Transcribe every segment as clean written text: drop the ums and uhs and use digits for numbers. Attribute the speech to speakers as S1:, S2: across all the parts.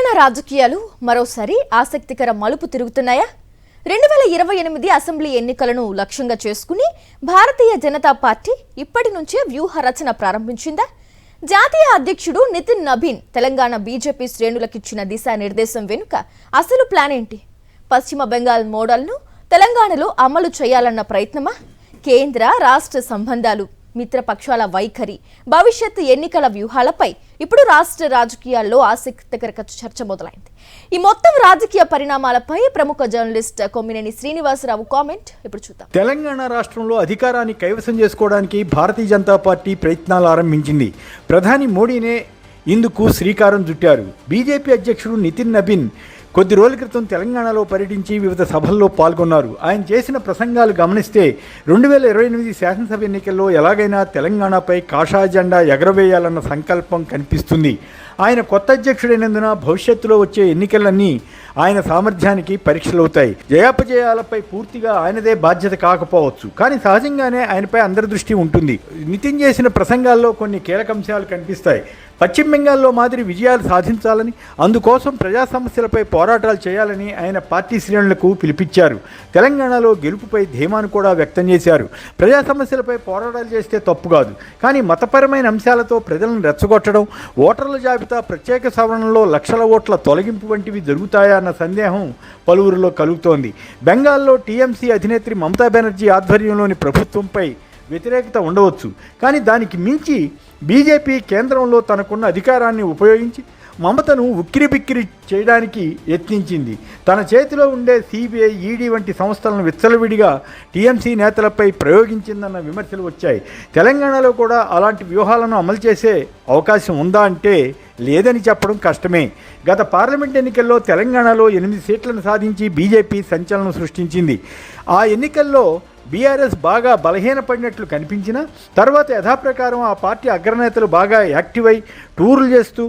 S1: తెలంగాణ రాజకీయాలు మరోసారి ఆసక్తికర మలుపు తిరుగుతున్నాయా? 2028 అసెంబ్లీ ఎన్నికలను లక్ష్యంగా చేసుకుని భారతీయ జనతా పార్టీ ఇప్పటి నుంచే వ్యూహ రచన ప్రారంభించిందా? జాతీయ అధ్యక్షుడు నితిన్ నబీన్ తెలంగాణ బీజేపీ శ్రేణులకిచ్చిన దిశానిర్దేశం వెనుక అసలు ప్లాన్ ఏంటి? పశ్చిమ బెంగాల్ మోడల్ను తెలంగాణలో అమలు చేయాలన్న ప్రయత్నమా? కేంద్ర రాష్ట్ర సంబంధాలు, మిత్రపక్షాల వైఖరి, భవిష్యత్ ఎన్నికల వ్యూహాలపై ఇప్పుడు రాష్ట్ర రాజకీయాల్లో ఆసక్తికర చర్చ మొదలైంది. ఈ మొత్తం రాజకీయ పరిణామాలపై ప్రముఖ జర్నలిస్ట్ కొమ్మినేని శ్రీనివాసరావు కామెంట్ ఇప్పుడు చూద్దాం.
S2: తెలంగాణ రాష్ట్రంలో అధికారాన్ని కైవసం చేసుకోవడానికి భారతీయ జనతా పార్టీ ప్రయత్నాలు ఆరంభించింది. ప్రధాని మోడీనే ఇందుకు శ్రీకారం చుట్టారు. బీజేపీ అధ్యక్షుడు నితిన్ నబీన్ కొద్ది రోజుల క్రితం తెలంగాణలో పర్యటించి వివిధ సభల్లో పాల్గొన్నారు. ఆయన చేసిన ప్రసంగాలు గమనిస్తే 2028 శాసనసభ ఎన్నికల్లో ఎలాగైనా తెలంగాణపై కాషాయ జెండా ఎగరవేయాలన్న సంకల్పం కనిపిస్తుంది. ఆయన కొత్త అధ్యక్షుడైనందున భవిష్యత్తులో వచ్చే ఎన్నికలన్నీ ఆయన సామర్థ్యానికి పరీక్షలవుతాయి. జయాపజయాలపై పూర్తిగా ఆయనదే బాధ్యత కాకపోవచ్చు, కానీ సహజంగానే ఆయనపై అందరి దృష్టి ఉంటుంది. నితిన్ చేసిన ప్రసంగాల్లో కొన్ని కీలక అంశాలు కనిపిస్తాయి. పశ్చిమ బెంగాల్లో మాదిరి విజయాలు సాధించాలని, అందుకోసం ప్రజా సమస్యలపై పోరాటాలు చేయాలని ఆయన పార్టీ శ్రేణులకు పిలిపించారు. తెలంగాణలో గెలుపుపై ధీమాను కూడా వ్యక్తం చేశారు. ప్రజా సమస్యలపై పోరాటాలు చేస్తే తప్పు కాదు, కానీ మతపరమైన అంశాలతో ప్రజలను రెచ్చగొట్టడం, ఓటర్ల జాబితా ప్రత్యేక సవరణలో లక్షల ఓట్ల తొలగింపు వంటివి జరుగుతాయా అన్న సందేహం పలువురిలో కలుగుతోంది. బెంగాల్లో టీఎంసీ అధినేత్రి మమతా బెనర్జీ ఆధ్వర్యంలోని ప్రభుత్వంపై వ్యతిరేకత ఉండవచ్చు, కానీ దానికి మించి బీజేపీ కేంద్రంలో తనకున్న అధికారాన్ని ఉపయోగించి మమతను ఉక్కిరిబిక్కిరి చేయడానికి యత్నించింది. తన చేతిలో ఉండే సిబిఐ, ఈడీ వంటి సంస్థలను విచ్చలవిడిగా టీఎంసీ నేతలపై ప్రయోగించిందన్న విమర్శలు వచ్చాయి. తెలంగాణలో కూడా అలాంటి వ్యూహాలను అమలు చేసే అవకాశం ఉందా అంటే లేదని చెప్పడం కష్టమే. గత పార్లమెంట్ ఎన్నికల్లో తెలంగాణలో 8 సీట్లను సాధించి బీజేపీ సంచలనం సృష్టించింది. ఆ ఎన్నికల్లో బీఆర్ఎస్ బాగా బలహీనపడినట్లు కనిపించినా తర్వాత యథాప్రకారం ఆ పార్టీ అగ్రనేతలు బాగా యాక్టివ్ అయి టూర్లు చేస్తూ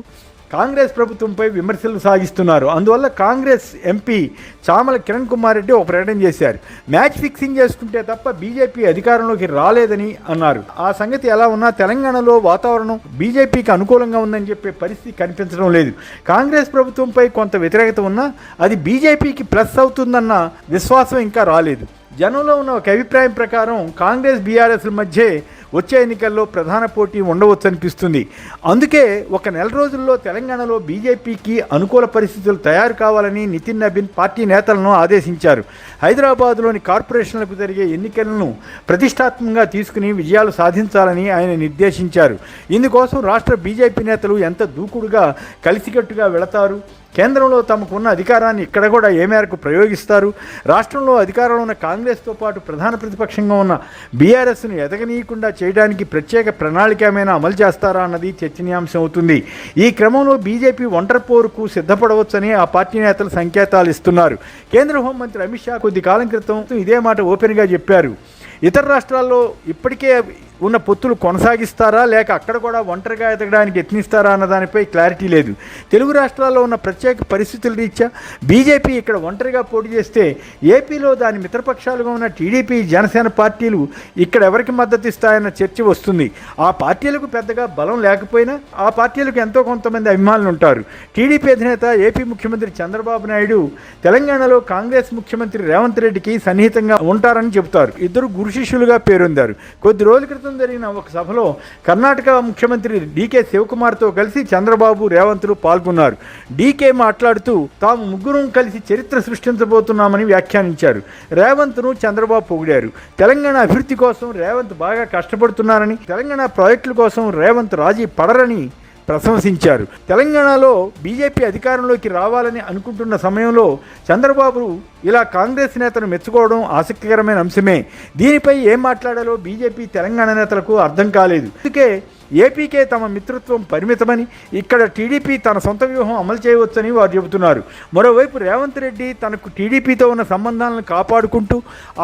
S2: కాంగ్రెస్ ప్రభుత్వంపై విమర్శలు సాగిస్తున్నారు. అందువల్ల కాంగ్రెస్ ఎంపీ చామల కిరణ్ కుమార్ రెడ్డి ఒక ప్రకటన చేశారు. మ్యాచ్ ఫిక్సింగ్ చేసుకుంటే తప్ప బీజేపీ అధికారంలోకి రాలేదని అన్నారు. ఆ సంగతి ఎలా ఉన్నా తెలంగాణలో వాతావరణం బీజేపీకి అనుకూలంగా ఉందని చెప్పే పరిస్థితి కనిపించడం లేదు. కాంగ్రెస్ ప్రభుత్వంపై కొంత వ్యతిరేకత ఉన్నా అది బీజేపీకి ప్లస్ అవుతుందన్న విశ్వాసం ఇంకా రాలేదు. జనంలో ఉన్న ఒక అభిప్రాయం ప్రకారం కాంగ్రెస్ బీఆర్ఎస్ల మధ్య వచ్చే ఎన్నికల్లో ప్రధాన పోటీ ఉండవచ్చు అనిపిస్తుంది. అందుకే ఒక నెల రోజుల్లో తెలంగాణలో బీజేపీకి అనుకూల పరిస్థితులు తయారు కావాలని నితిన్ నబీన్ పార్టీ నేతలను ఆదేశించారు. హైదరాబాద్లోని కార్పొరేషన్లకు జరిగే ఎన్నికలను ప్రతిష్టాత్మకంగా తీసుకుని విజయాలు సాధించాలని ఆయన నిర్దేశించారు. ఇందుకోసం రాష్ట్ర బీజేపీ నేతలు ఎంత దూకుడుగా కలిసికట్టుగా వెళతారు, కేంద్రంలో తమకున్న అధికారాన్ని ఇక్కడ కూడా ఏ మేరకు ప్రయోగిస్తారు, రాష్ట్రంలో అధికారంలో ఉన్న కాంగ్రెస్తో పాటు ప్రధాన ప్రతిపక్షంగా ఉన్న బీఆర్ఎస్ను ఎదగనీయకుండా చేయడానికి ప్రత్యేక ప్రణాళిక ఏమైనా అమలు చేస్తారా అన్నది చర్చనీయాంశం అవుతుంది. ఈ క్రమంలో బీజేపీ ఒంటరి పోరుకు సిద్ధపడవచ్చని ఆ పార్టీ నేతలు సంకేతాలు ఇస్తున్నారు. కేంద్ర హోంమంత్రి అమిత్ షా కొద్ది కాలం క్రితం ఇదే మాట ఓపెన్గా చెప్పారు. ఇతర రాష్ట్రాల్లో ఇప్పటికే ఉన్న పొత్తులు కొనసాగిస్తారా లేక అక్కడ కూడా ఒంటరిగా ఎదగడానికి యత్నిస్తారా అన్న దానిపై క్లారిటీ లేదు. తెలుగు రాష్ట్రాల్లో ఉన్న ప్రత్యేక పరిస్థితుల రీత్యా బీజేపీ ఇక్కడ ఒంటరిగా పోటీ చేస్తే ఏపీలో దాని మిత్రపక్షాలుగా ఉన్న టీడీపీ, జనసేన పార్టీలు ఇక్కడ ఎవరికి మద్దతు ఇస్తాయన్న చర్చ వస్తుంది. ఆ పార్టీలకు పెద్దగా బలం లేకపోయినా ఆ పార్టీలకు ఎంతో కొంతమంది అభిమానులు ఉంటారు. టీడీపీ అధినేత ఏపీ ముఖ్యమంత్రి చంద్రబాబు నాయుడు తెలంగాణలో కాంగ్రెస్ ముఖ్యమంత్రి రేవంత్ రెడ్డికి సన్నిహితంగా ఉంటారని చెబుతారు. ఇద్దరు గురు శిష్యులుగా పేరొందారు. కొద్ది రోజుల క్రితం జరిగిన ఒక సభలో కర్ణాటక ముఖ్యమంత్రి డీకే శివకుమార్తో కలిసి చంద్రబాబు, రేవంత్లు పాల్గొన్నారు. డీకే మాట్లాడుతూ తాము ముగ్గురం కలిసి చరిత్ర సృష్టించబోతున్నామని వ్యాఖ్యానించారు. రేవంత్ను చంద్రబాబు పొగిడారు. తెలంగాణ అభివృద్ధి కోసం రేవంత్ బాగా కష్టపడుతున్నారని, తెలంగాణ ప్రాజెక్టుల కోసం రేవంత్ రాజీ పడరని ప్రశంసించారు. తెలంగాణలో బీజేపీ అధికారంలోకి రావాలని అనుకుంటున్న సమయంలో చంద్రబాబు ఇలా కాంగ్రెస్ నేతను మెచ్చుకోవడం ఆసక్తికరమైన అంశమే. దీనిపై ఏం మాట్లాడాలో బీజేపీ తెలంగాణ నేతలకు అర్థం కాలేదు. అందుకే ఏపీకే తమ మిత్రత్వం పరిమితమని, ఇక్కడ టీడీపీ తన సొంత వ్యూహం అమలు చేయవచ్చని వారు చెబుతున్నారు. మరోవైపు రేవంత్ రెడ్డి తనకు టీడీపీతో ఉన్న సంబంధాలను కాపాడుకుంటూ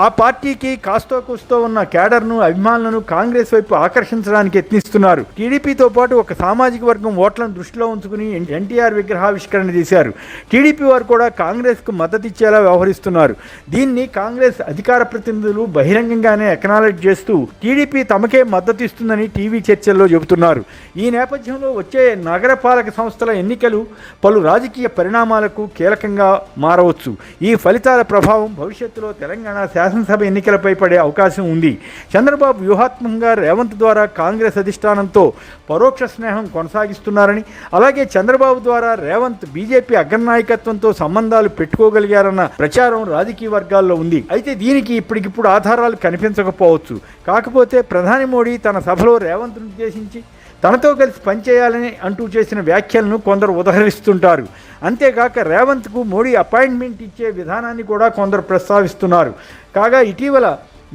S2: ఆ పార్టీకి కాస్తో కూస్తో ఉన్న కేడర్ను, అభిమానులను కాంగ్రెస్ వైపు ఆకర్షించడానికి యత్నిస్తున్నారు. టీడీపీతో పాటు ఒక సామాజిక వర్గం ఓట్లను దృష్టిలో ఉంచుకుని ఎన్టీఆర్ విగ్రహావిష్కరణ చేశారు. టీడీపీ వారు కూడా కాంగ్రెస్కు మద్దతు ఇచ్చేలా వ్యవహరిస్తున్నారు. దీన్ని కాంగ్రెస్ అధికార ప్రతినిధులు బహిరంగంగానే ఎక్నాలెడ్జ్ చేస్తూ టీడీపీ తమకే మద్దతు ఇస్తుందని టీవీ చర్చల్లో చెబుతున్నారు. ఈ నేపథ్యంలో వచ్చే నగరపాలక సంస్థల ఎన్నికలు పలు రాజకీయ పరిణామాలకు కీలకంగా మారవచ్చు. ఈ ఫలితాల ప్రభావం భవిష్యత్తులో తెలంగాణ శాసనసభ ఎన్నికలపై పడే అవకాశం ఉంది. చంద్రబాబు వ్యూహాత్మకంగా రేవంత్ ద్వారా కాంగ్రెస్ అధిష్టానంతో పరోక్ష స్నేహం కొనసాగిస్తున్నారని, అలాగే చంద్రబాబు ద్వారా రేవంత్ బీజేపీ అగ్రనాయకత్వంతో సంబంధాలు పెట్టుకోగలిగారన్న ప్రచారం రాజకీయ వర్గాల్లో ఉంది. అయితే దీనికి ఇప్పటికిప్పుడు ఆధారాలు కనిపించకపోవచ్చు. కాకపోతే ప్రధాని మోడీ తన సభలో రేవంత్ను ఉద్దేశించి తనతో కలిసి పనిచేయాలని అంటూ చేసిన వ్యాఖ్యలను కొందరు ఉదహరిస్తుంటారు. అంతేగాక రేవంత్కు మోడీ అపాయింట్మెంట్ ఇచ్చే విధానాన్ని కూడా కొందరు ప్రస్తావిస్తున్నారు. కాగా ఇటీవల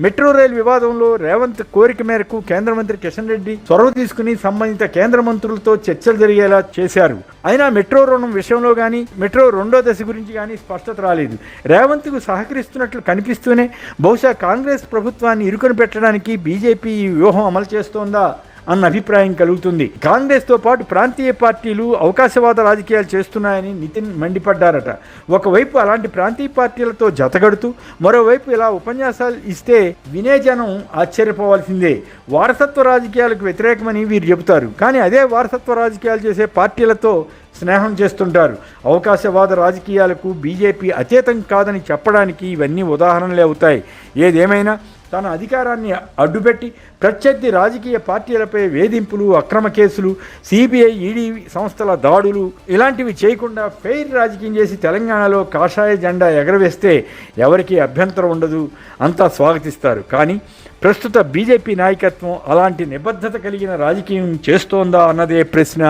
S2: మెట్రో రైల్ వివాదంలో రేవంత్ కోరిక మేరకు కేంద్ర మంత్రి కిషన్ రెడ్డి చొరవ తీసుకుని సంబంధిత కేంద్ర మంత్రులతో చర్చలు జరిగేలా చేశారు. అయినా మెట్రో రుణం విషయంలో కానీ, మెట్రో రెండో దశ గురించి కానీ స్పష్టత రాలేదు. రేవంత్కు సహకరిస్తున్నట్లు కనిపిస్తూనే బహుశా కాంగ్రెస్ ప్రభుత్వాన్ని ఇరుకుని పెట్టడానికి బీజేపీ ఈ వ్యూహం అమలు చేస్తోందా అన్న అభిప్రాయం కలుగుతుంది. కాంగ్రెస్తో పాటు ప్రాంతీయ పార్టీలు అవకాశవాద రాజకీయాలు చేస్తున్నాయని నితిన్ మండిపడ్డారట. ఒకవైపు అలాంటి ప్రాంతీయ పార్టీలతో జతగడుతూ మరోవైపు ఇలా ఉపన్యాసాలు ఇస్తే వినే జనం ఆశ్చర్యపోవాల్సిందే. వారసత్వ రాజకీయాలకు వ్యతిరేకమని వీరు చెబుతారు. కానీ అదే వారసత్వ రాజకీయాలు చేసే పార్టీలతో స్నేహం చేస్తుంటారు. అవకాశవాద రాజకీయాలకు బీజేపీ అతీతం కాదని చెప్పడానికి ఇవన్నీ ఉదాహరణలే అవుతాయి. ఏదేమైనా తన అధికారాన్ని అడ్డుపెట్టి ప్రత్యర్థి రాజకీయ పార్టీలపై వేధింపులు, అక్రమ కేసులు, సిబిఐ, ఈడీ సంస్థల దాడులు ఇలాంటివి చేయకుండా ఫెయిర్ రాజకీయం చేసి తెలంగాణలో కాషాయ జెండా ఎగరవేస్తే ఎవరికీ అభ్యంతరం ఉండదు, అంతా స్వాగతిస్తారు. కానీ ప్రస్తుత బీజేపీ నాయకత్వం అలాంటి నిబద్ధత కలిగిన రాజకీయం చేస్తోందా అన్నదే ప్రశ్న.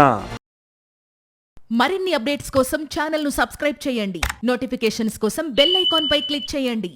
S3: మరిన్ని అప్డేట్స్ కోసం ఛానల్ను సబ్స్క్రైబ్ చేయండి. నోటిఫికేషన్స్ కోసం బెల్ ఐకాన్ పై క్లిక్ చేయండి.